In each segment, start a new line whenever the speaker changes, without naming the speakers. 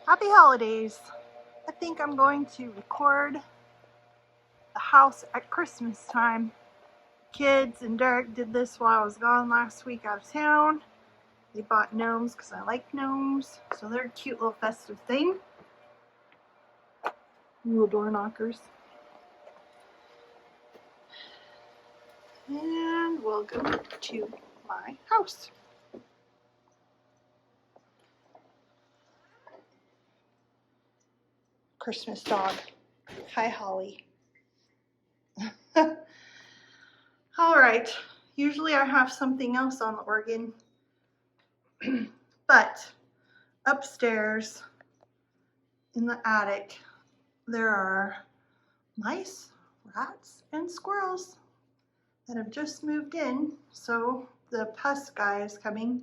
Happy holidays! I think I'm going to record the house at Christmas time. Kids and Derek did this while I was gone last week out of town. They bought gnomes because I like gnomes, so they're a cute little festive thing. Little door knockers. And we'll go to my house. Christmas dog. Hi, Holly. Alright, usually I have something else on the organ, but upstairs in the attic there are mice, rats, and squirrels that have just moved in, so the pest guy is coming,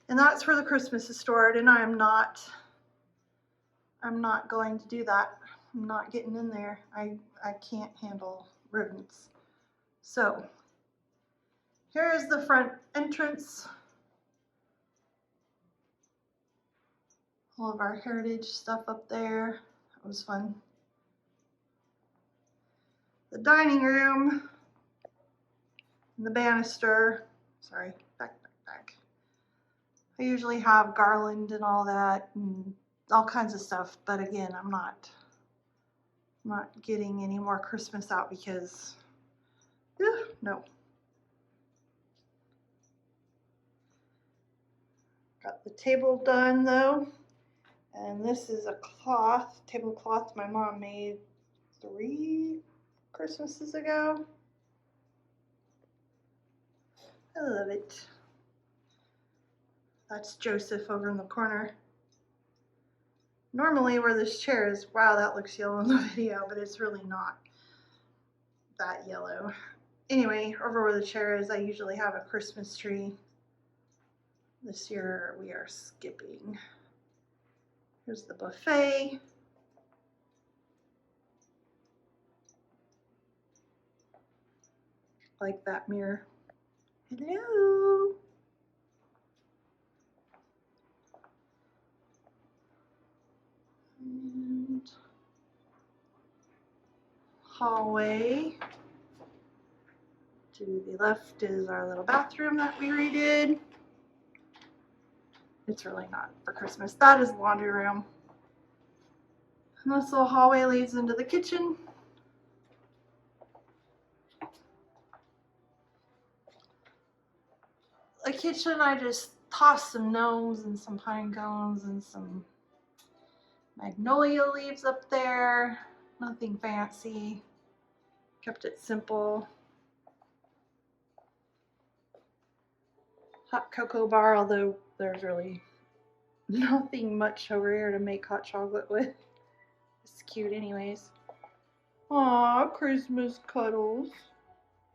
and that's where the Christmas is stored, and I'm not going to do that. I'm not getting in there. I can't handle rodents. So here is the front entrance. All of our heritage stuff up there. That was fun. The dining room and the banister. Sorry, back. I usually have garland and all that and all kinds of stuff, but again, I'm not getting any more Christmas out because no. Got the table done though, and this is a tablecloth my mom made 3 Christmases ago. I love it. That's Joseph over in the corner. Normally where this chair is, wow, that looks yellow in the video, but it's really not that yellow. Anyway, over where the chair is, I usually have a Christmas tree. This year we are skipping. Here's the buffet. Like that mirror. Hello. And hallway. To the left is our little bathroom that we redid. It's really not for Christmas. That is the laundry room. And this little hallway leads into the kitchen. The kitchen, I just tossed some gnomes and some pine cones and some magnolia leaves up there. Nothing fancy. Kept it simple. Hot cocoa bar, although there's really nothing much over here to make hot chocolate with. It's cute anyways. Aw, Christmas cuddles.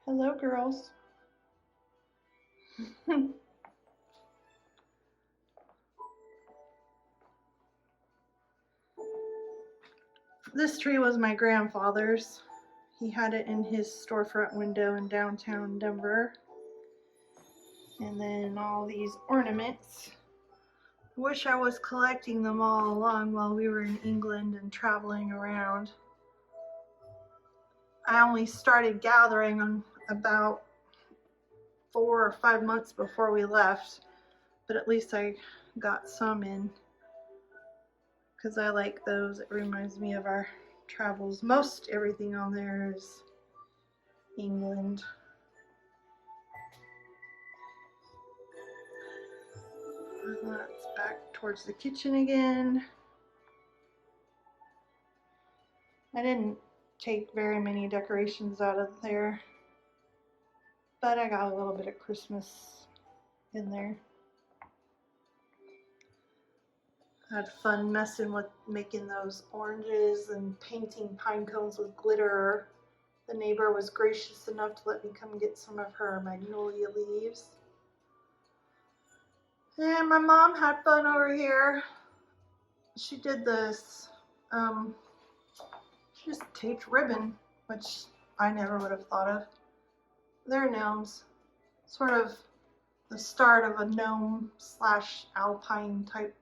Hello, girls. This tree was my grandfather's. He had it in his storefront window in downtown Denver. And then all these ornaments. I wish I was collecting them all along while we were in England and traveling around. I only started gathering them about 4 or 5 months before we left, but at least I got some in because I like those. It reminds me of our travels. Most everything on there is England. That's back towards the kitchen again. I didn't take very many decorations out of there, but I got a little bit of Christmas in there. I had fun messing with making those oranges and painting pine cones with glitter. The neighbor was gracious enough to let me come get some of her magnolia leaves. And my mom had fun over here. She did this, she just taped ribbon, which I never would have thought of. They're gnomes, sort of the start of a gnome / alpine type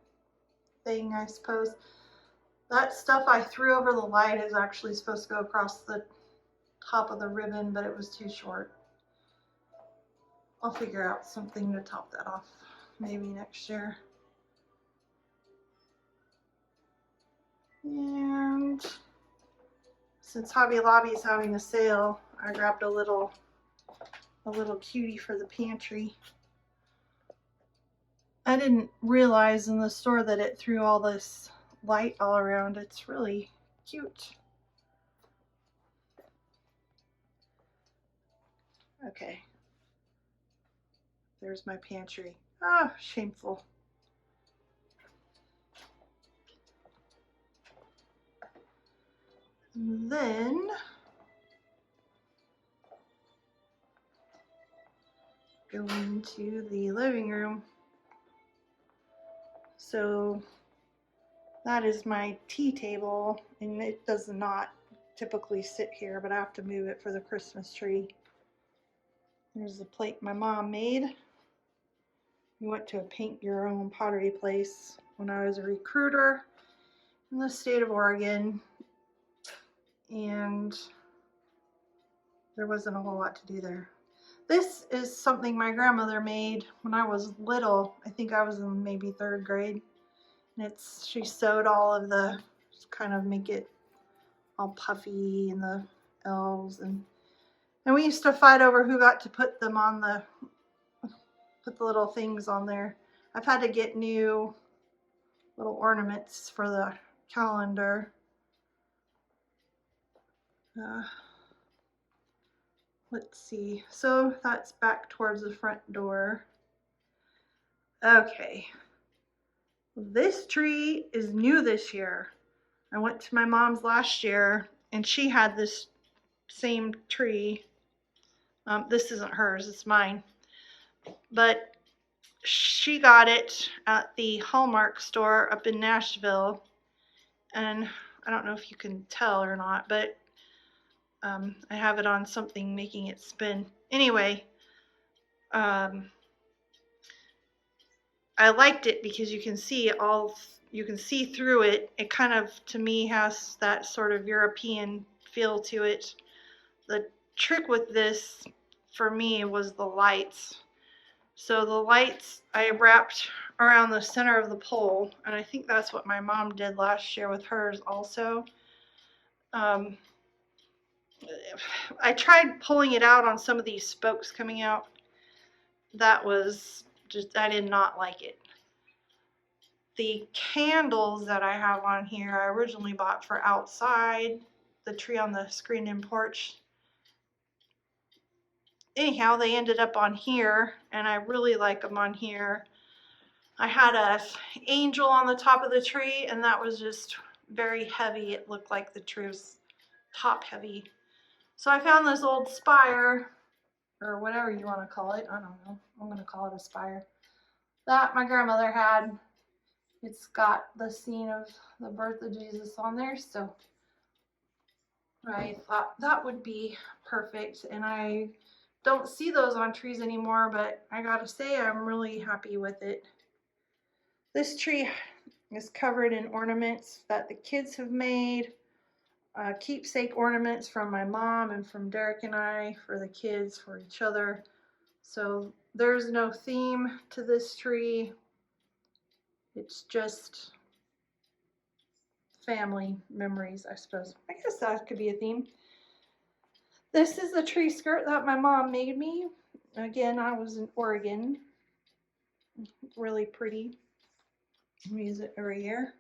thing, I suppose. That stuff I threw over the light is actually supposed to go across the top of the ribbon, but it was too short. I'll figure out something to top that off maybe next year. And since Hobby Lobby is having a sale, I grabbed a little cutie for the pantry. I didn't realize in the store that it threw all this light all around. It's really cute. Okay. There's my pantry. Ah, shameful. And then go into the living room. So that is my tea table, and it does not typically sit here, but I have to move it for the Christmas tree. There's the plate my mom made. We went to a paint your own pottery place when I was a recruiter in the state of Oregon, and there wasn't a whole lot to do there. This is something my grandmother made when I was little. I think I was in maybe 3rd grade. And she sewed all of the, kind of make it all puffy, and the elves, and we used to fight over who got to put them on put the little things on there. I've had to get new little ornaments for the calendar. Let's see, so that's back towards the front door. Okay, this tree is new this year. I went to my mom's last year and she had this same tree. This isn't hers, it's mine. But she got it at the Hallmark store up in Nashville. And I don't know if you can tell or not, but I have it on something making it spin. Anyway, I liked it because you can see through it. It kind of, to me, has that sort of European feel to it. The trick with this for me was the lights. So the lights I wrapped around the center of the pole, and I think that's what my mom did last year with hers also. I tried pulling it out on some of these spokes coming out. That was just, I did not like it. The candles that I have on here, I originally bought for outside, the tree on the screened-in porch. Anyhow, they ended up on here, and I really like them on here. I had an angel on the top of the tree, and that was just very heavy. It looked like the tree was top heavy. So I found this old spire, or whatever you want to call it. I don't know. I'm going to call it a spire. That my grandmother had. It's got the scene of the birth of Jesus on there, so I thought that would be perfect. And I don't see those on trees anymore, but I gotta say I'm really happy with it. This tree is covered in ornaments that the kids have made, keepsake ornaments from my mom and from Derek and I for the kids, for each other. So there's no theme to this tree. It's just family memories, I suppose. I guess that could be a theme. This is the tree skirt that my mom made me. Again, I was in Oregon. Really pretty. We use it every year.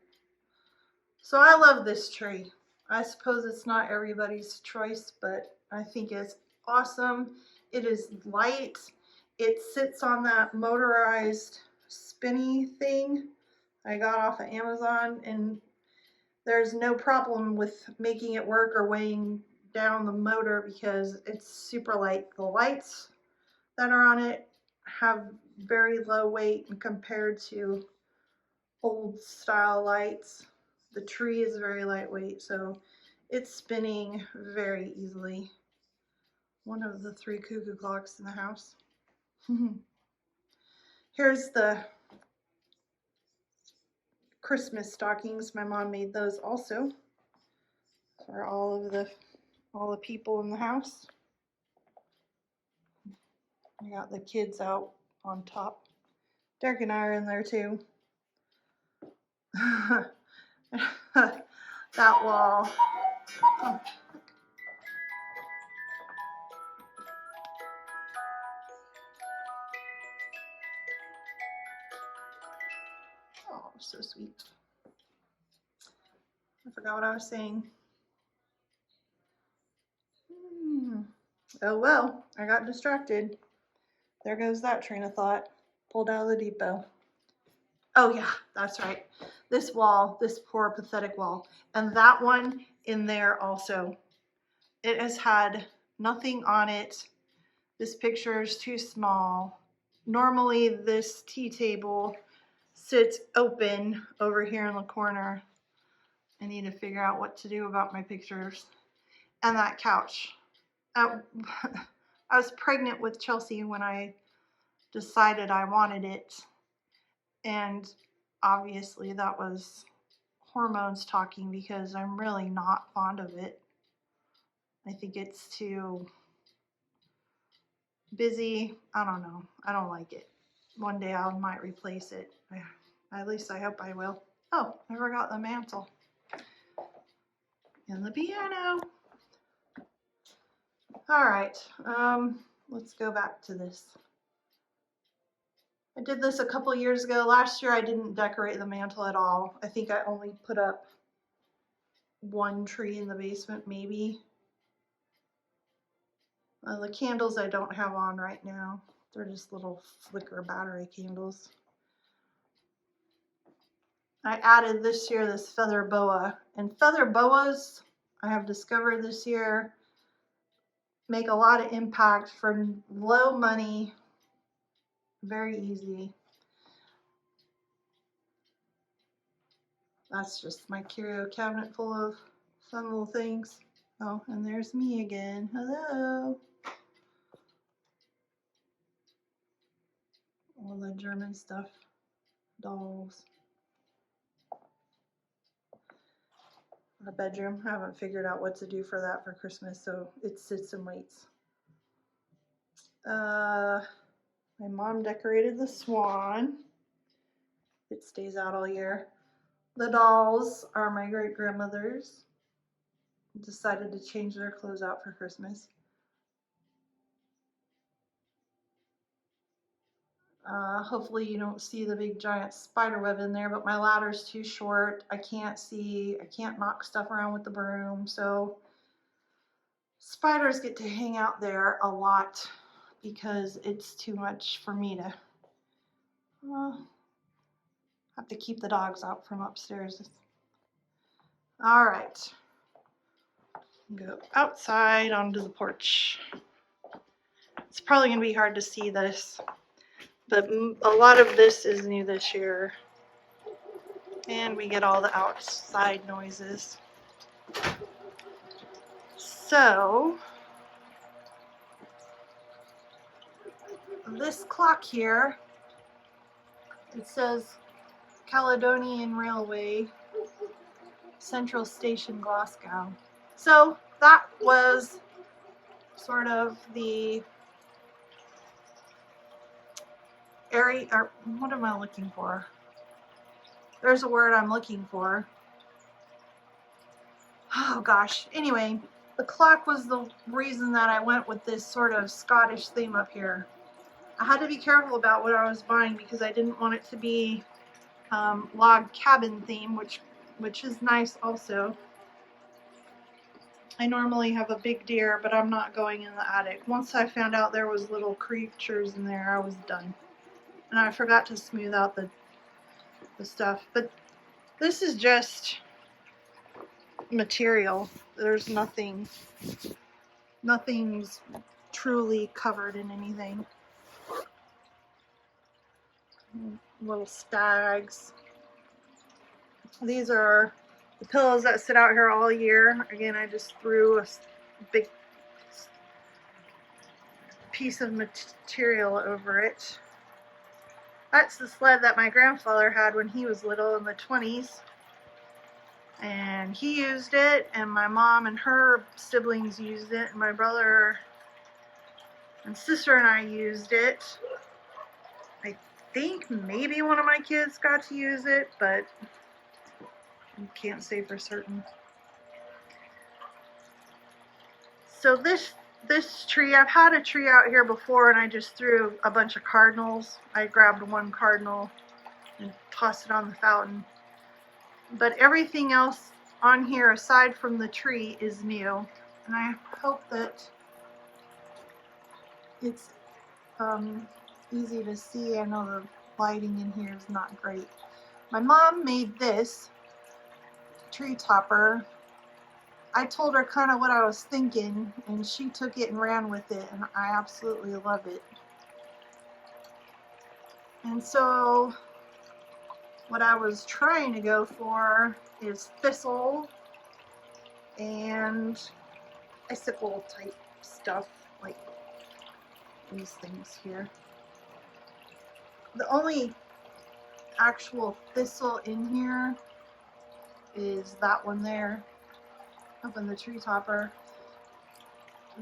So I love this tree. I suppose it's not everybody's choice, but I think it's awesome. It is light. It sits on that motorized spinny thing I got off of Amazon, and there's no problem with making it work or weighing down the motor because it's super light. The lights that are on it have very low weight compared to old style lights. The tree is very lightweight, so it's spinning very easily. One of the 3 cuckoo clocks in the house. Here's the Christmas stockings. My mom made those also for all the people in the house. I got the kids out on top. Derek and I are in there too. That wall. Oh. Oh, so sweet. I forgot what I was saying. Oh well, I got distracted. There goes that train of thought. Pulled out of the depot. Oh yeah, that's right. This wall, this poor pathetic wall. And that one in there also. It has had nothing on it. This picture is too small. Normally this tea table sits open over here in the corner. I need to figure out what to do about my pictures. And that couch. I was pregnant with Chelsea when I decided I wanted it. And obviously that was hormones talking because I'm really not fond of it. I think it's too busy. I don't know. I don't like it. One day I might replace it. At least I hope I will. Oh, I forgot the mantle and the piano. All right, let's go back to this. I did this a couple years ago. Last year I didn't decorate the mantle at all. I think I only put up one tree in the basement, maybe. The candles I don't have on right now. They're just little flicker battery candles. I added this year this feather boa. And feather boas, I have discovered this year, make a lot of impact for low money. Very easy. That's just my curio cabinet full of fun little things. Oh, and there's me again. Hello. All the German stuff. Dolls. Our bedroom. I haven't figured out what to do for that for Christmas, so it sits and waits. My mom decorated the swan. It stays out all year. The dolls are my great-grandmother's. Decided to change their clothes out for Christmas. Hopefully you don't see the big giant spider web in there, but my ladder's too short. I can't knock stuff around with the broom, so spiders get to hang out there a lot because it's too much for me to have to keep the dogs out from upstairs. All right, go outside onto the porch. It's probably gonna be hard to see this, but a lot of this is new this year. And we get all the outside noises. So, this clock here, it says Caledonian Railway, Central Station, Glasgow. So that was sort of the area, or what am I looking for? There's a word I'm looking for. Oh gosh. Anyway, the clock was the reason that I went with this sort of Scottish theme up here. I had to be careful about what I was buying because I didn't want it to be log cabin theme, which is nice also. I normally have a big deer, but I'm not going in the attic. Once I found out there was little creatures in there, I was done. And I forgot to smooth out the stuff. But this is just material. There's nothing's truly covered in anything. Little stags. These are the pillows that sit out here all year. Again, I just threw a big piece of material over it. That's the sled that my grandfather had when he was little in the 20s. And he used it, and my mom and her siblings used it, and my brother and sister and I used it. I think maybe one of my kids got to use it, but I can't say for certain. So this tree, I've had a tree out here before, and I just threw a bunch of cardinals. I grabbed one cardinal and tossed it on the fountain. But everything else on here aside from the tree is new, and I hope that it's easy to see. I know the lighting in here is not great. My mom made this tree topper. I told her kind of what I was thinking, and she took it and ran with it, and I absolutely love it. And so what I was trying to go for is thistle and icicle type stuff, like these things here. The only actual thistle in here is that one there up in the tree topper.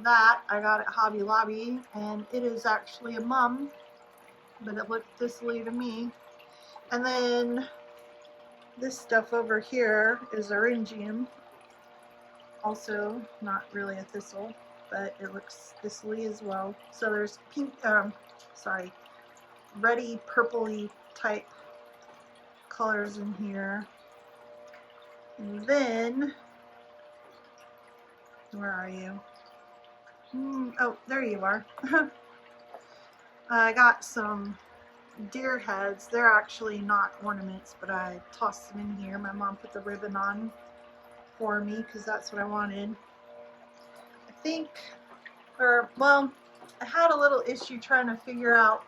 That I got at Hobby Lobby, and it is actually a mum, but it looked thistly to me. And then this stuff over here is Eryngium, also not really a thistle, but it looks thistly as well. So there's pink, reddy, purpley type colors in here. And then, where are you? Oh, there you are. I got some deer heads. They're actually not ornaments, but I tossed them in here. My mom put the ribbon on for me because that's what I wanted. I think, I had a little issue trying to figure out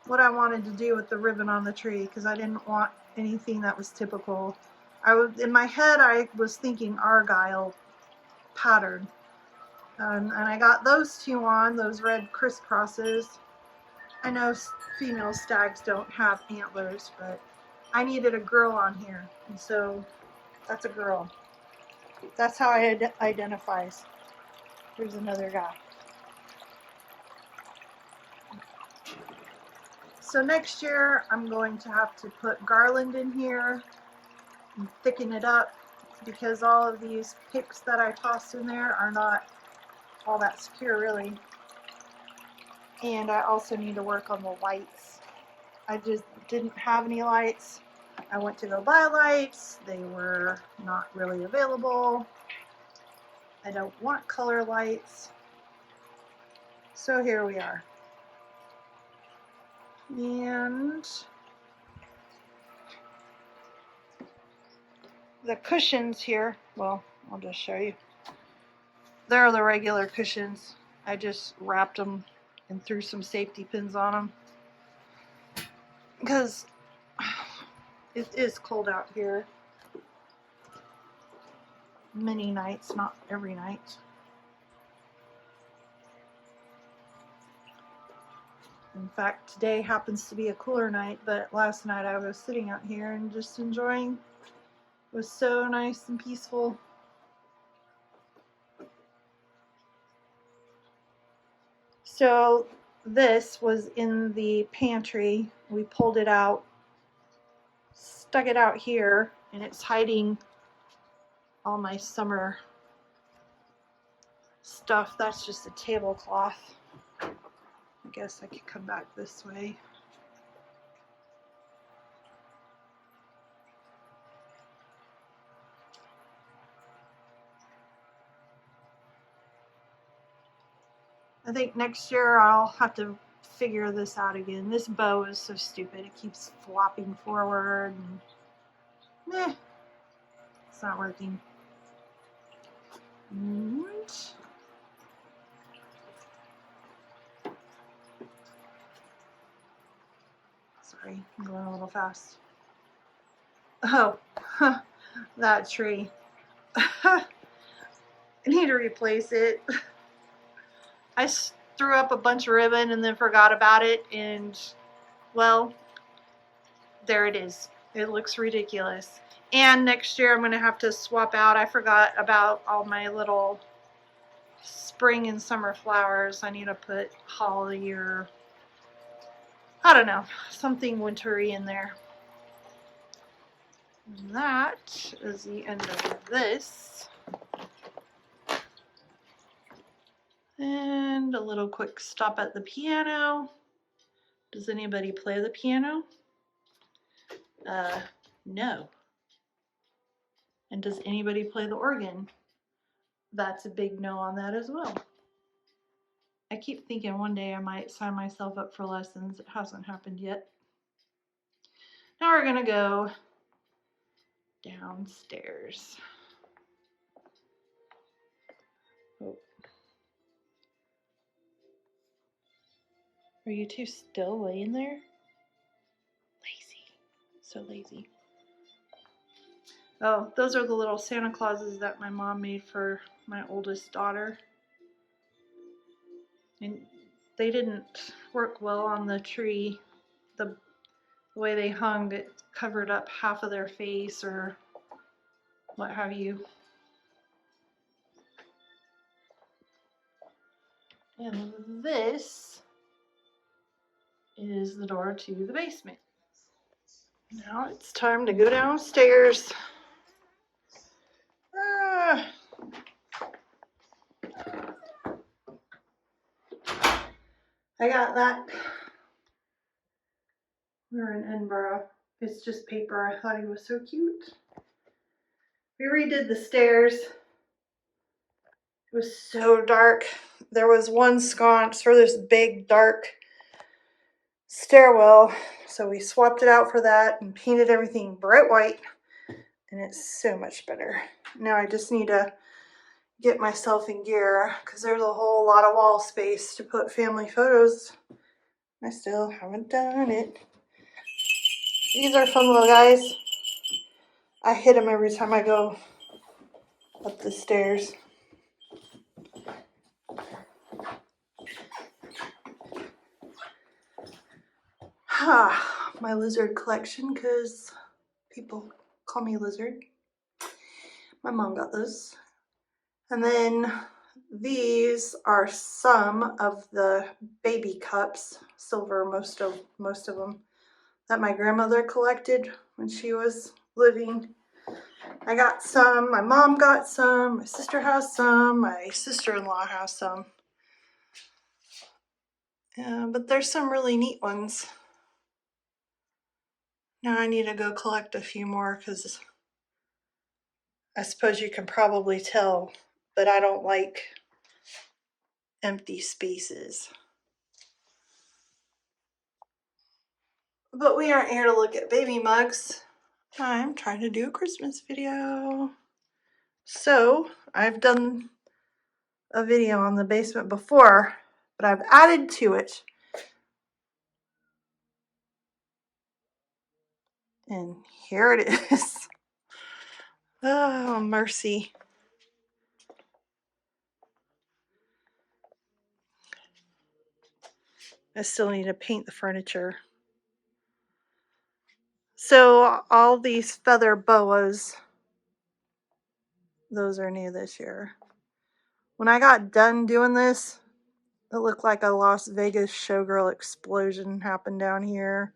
what I wanted to do with the ribbon on the tree because I didn't want anything that was typical. In my head, I was thinking Argyle pattern. And I got those two on, those red crisscrosses. I know female stags don't have antlers, but I needed a girl on here, and so that's a girl. That's how it identifies. Here's another guy. So next year I'm going to have to put garland in here and thicken it up because all of these picks that I tossed in there are not all that secure really. And I also need to work on the lights. I just didn't have any lights. I went to go buy lights. They were not really available. I don't want color lights. So here we are. And the cushions here, well, I'll just show you. They're the regular cushions. I just wrapped them and threw some safety pins on them because it is cold out here. Many nights, not every night. In fact, today happens to be a cooler night, but last night I was sitting out here and just enjoying. It was so nice and peaceful. So this was in the pantry. We pulled it out, stuck it out here, and it's hiding all my summer stuff. That's just a tablecloth. I guess I could come back this way. I think next year I'll have to figure this out again. This bow is so stupid. It keeps flopping forward. And, it's not working. And sorry, I'm going a little fast. Oh, that tree. I need to replace it. I threw up a bunch of ribbon and then forgot about it, and well, there it is. It looks ridiculous. And next year I'm going to have to swap out. I forgot about all my little spring and summer flowers. I need to put holly or, I don't know, something wintry in there. And that is the end of this. And a little quick stop at the piano. Does anybody play the piano? No. And does anybody play the organ? That's a big no on that as well. I keep thinking one day I might sign myself up for lessons. It hasn't happened yet. Now we're gonna go downstairs. Oh. Are you two still laying there? Lazy. So lazy. Oh, those are the little Santa Clauses that my mom made for my oldest daughter. And they didn't work well on the tree. The way they hung, it covered up half of their face or what have you. And this is the door to the basement. Now it's time to go downstairs. I got that. We're in Edinburgh. It's just paper. I thought he was so cute. We redid the stairs. It was so dark. There was one sconce for this big dark stairwell, so we swapped it out for that and painted everything bright white, and it's so much better. Now I just need to get myself in gear because there's a whole lot of wall space to put family photos. I still haven't done it. These are fun little guys. I hit them every time I go up the stairs. My lizard collection, because people call me Lizard. My mom got those. And then these are some of the baby cups, silver most of them, that my grandmother collected when she was living. I got some, my mom got some, my sister has some, my sister-in-law has some. But there's some really neat ones. Now I need to go collect a few more because I suppose you can probably tell, but I don't like empty spaces. But we aren't here to look at baby mugs. I'm trying to do a Christmas video. So I've done a video on the basement before, but I've added to it. And here it is. Oh, mercy. I still need to paint the furniture. So all these feather boas, those are new this year. When I got done doing this, it looked like a Las Vegas showgirl explosion happened down here.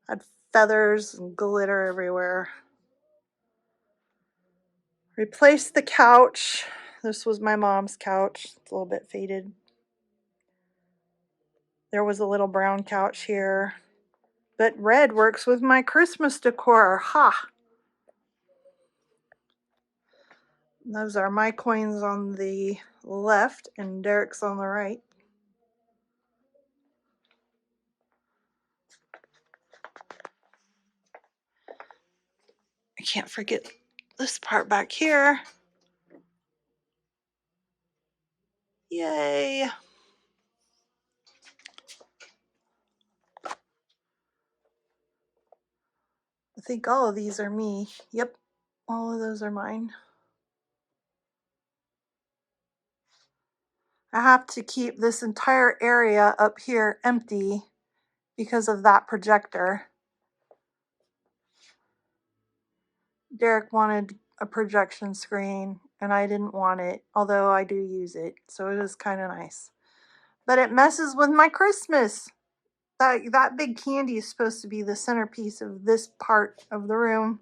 I had feathers and glitter everywhere. Replaced the couch. This was my mom's couch. It's a little bit faded. There was a little brown couch here. But red works with my Christmas decor. Ha! Those are my coins on the left and Derek's on the right. I can't forget this part back here. Yay! I think all of these are me. Yep, all of those are mine. I have to keep this entire area up here empty because of that projector. Derek wanted a projection screen and I didn't want it, although I do use it, so it is kind of nice. But it messes with my Christmas. That big candy is supposed to be the centerpiece of this part of the room,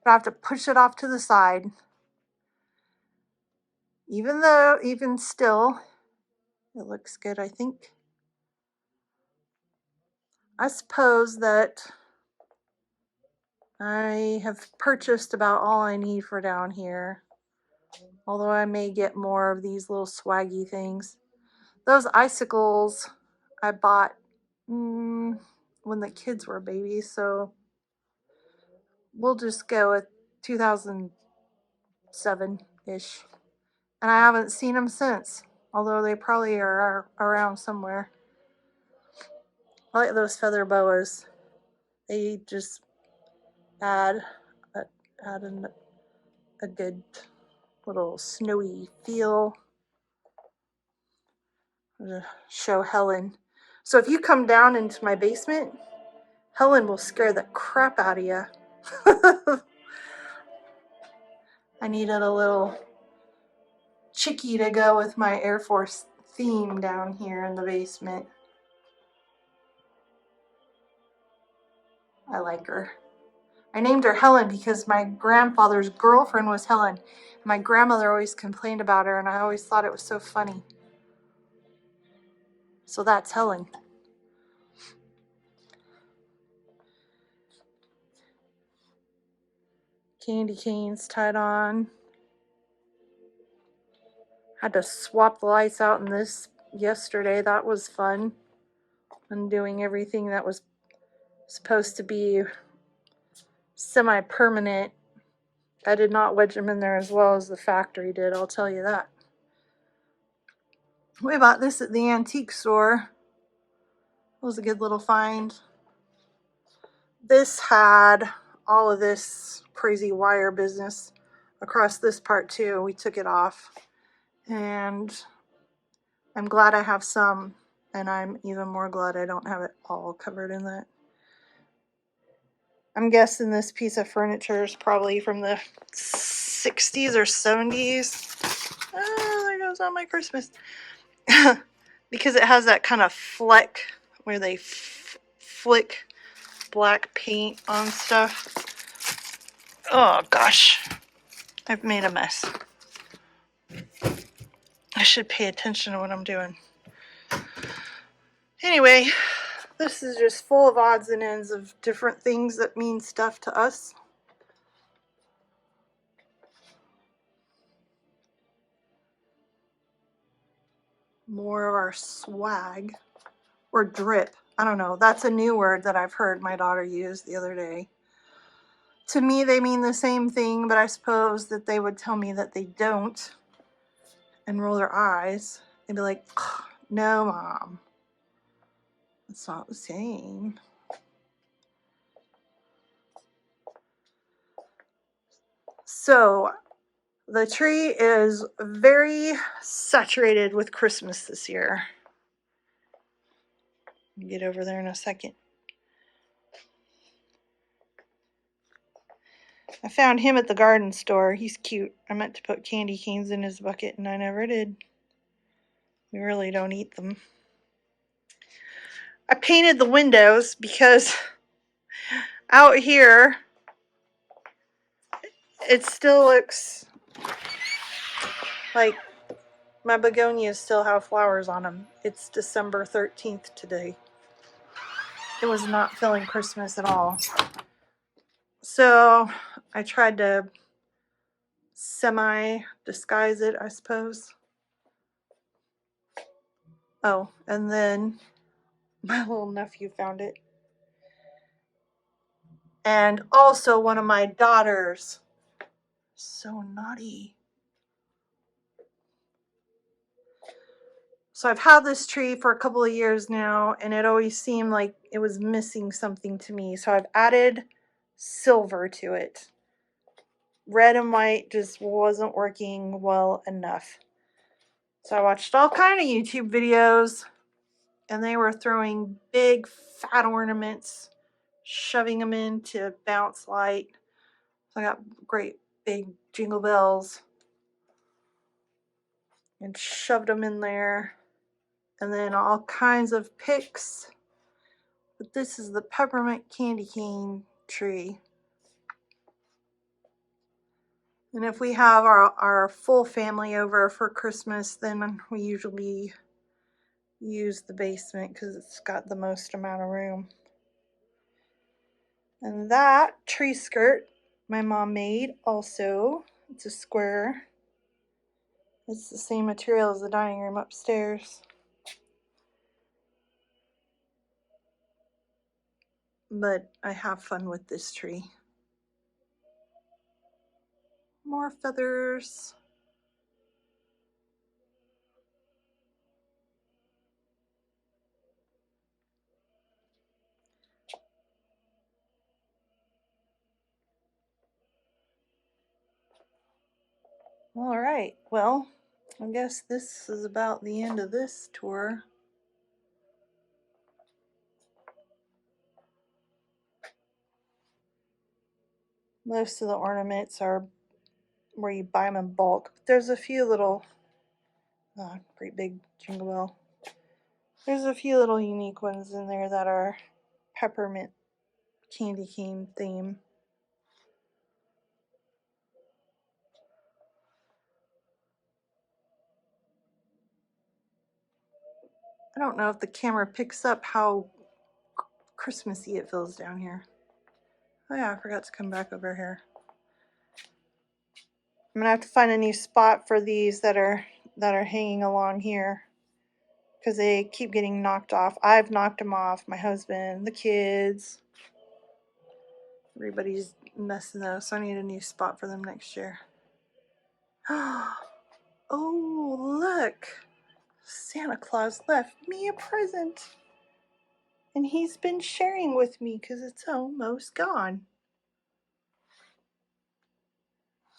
but I have to push it off to the side. Even still, it looks good, I think. I suppose that I have purchased about all I need for down here. Although I may get more of these little swaggy things. Those icicles I bought when the kids were babies, so we'll just go with 2007-ish. And I haven't seen them since, although they probably are around somewhere. I like those feather boas. They just add a good little snowy feel. Show Helen. So if you come down into my basement, Helen will scare the crap out of you. I needed a little chickie to go with my Air Force theme down here in the basement. I like her. I named her Helen because my grandfather's girlfriend was Helen. My grandmother always complained about her, and I always thought it was so funny. So that's Helen. Candy canes tied on. Had to swap the lights out in this yesterday. That was fun. Undoing everything that was supposed to be semi-permanent. I did not wedge them in there as well as the factory did, I'll tell you that. We bought this at the antique store. It was a good little find. This had all of this crazy wire business across this part too. We took it off. And I'm glad I have some, and I'm even more glad I don't have it all covered in that. I'm guessing this piece of furniture is probably from the 60s or 70s. Oh, there goes all my Christmas. Because it has that kind of fleck where they flick black paint on stuff. Oh gosh, I've made a mess. I should pay attention to what I'm doing. Anyway, this is just full of odds and ends of different things that mean stuff to us. More of our swag or drip. I don't know. That's a new word that I've heard my daughter use the other day. To me, they mean the same thing, but I suppose that they would tell me that they don't and roll their eyes. They'd be like, no, Mom. It's not the same. So the tree is very saturated with Christmas this year. I'll get over there in a second. I found him at the garden store. He's cute. I meant to put candy canes in his bucket and I never did. We really don't eat them. I painted the windows because out here it still looks like my begonias still have flowers on them. It's December 13th today. It was not feeling Christmas at all. So I tried to semi-disguise it, I suppose. Oh, and then my little nephew found it. And also one of my daughters. So naughty. So I've had this tree for a couple of years now, and it always seemed like it was missing something to me. So I've added silver to it. Red and white just wasn't working well enough. So I watched all kind of YouTube videos, and they were throwing big fat ornaments, shoving them into bounce light. So I got great big jingle bells and shoved them in there. And then all kinds of picks. But this is the peppermint candy cane tree. And if we have our full family over for Christmas, then we usually use the basement because it's got the most amount of room. And that tree skirt my mom made also. It's a square. It's the same material as the dining room upstairs. But I have fun with this tree. More feathers. All right, well, I guess this is about the end of this tour. Most of the ornaments are where you buy them in bulk. But there's a few little, great big jingle bell. There's a few little unique ones in there that are peppermint candy cane theme. I don't know if the camera picks up how Christmassy it feels down here. Oh yeah, I forgot to come back over here. I'm gonna have to find a new spot for these that are hanging along here because they keep getting knocked off. I've knocked them off, my husband, the kids. Everybody's messing those, so I need a new spot for them next year. Oh, look! Santa Claus left me a present. And he's been sharing with me because it's almost gone.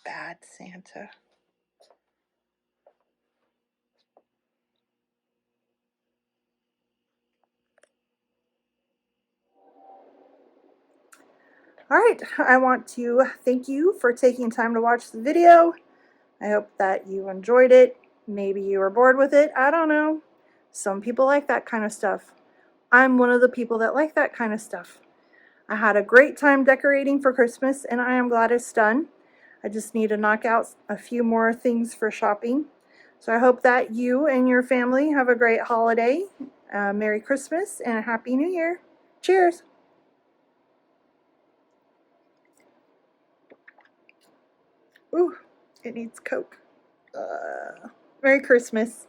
Bad Santa. Alright, I want to thank you for taking time to watch the video. I hope that you enjoyed it. Maybe you were bored with it. I don't know. Some people like that kind of stuff. I'm one of the people that like that kind of stuff. I had a great time decorating for Christmas, and I am glad it's done. I just need to knock out a few more things for shopping. So I hope that you and your family have a great holiday. Merry Christmas and a Happy New Year. Cheers! Ooh, it needs Coke. Merry Christmas.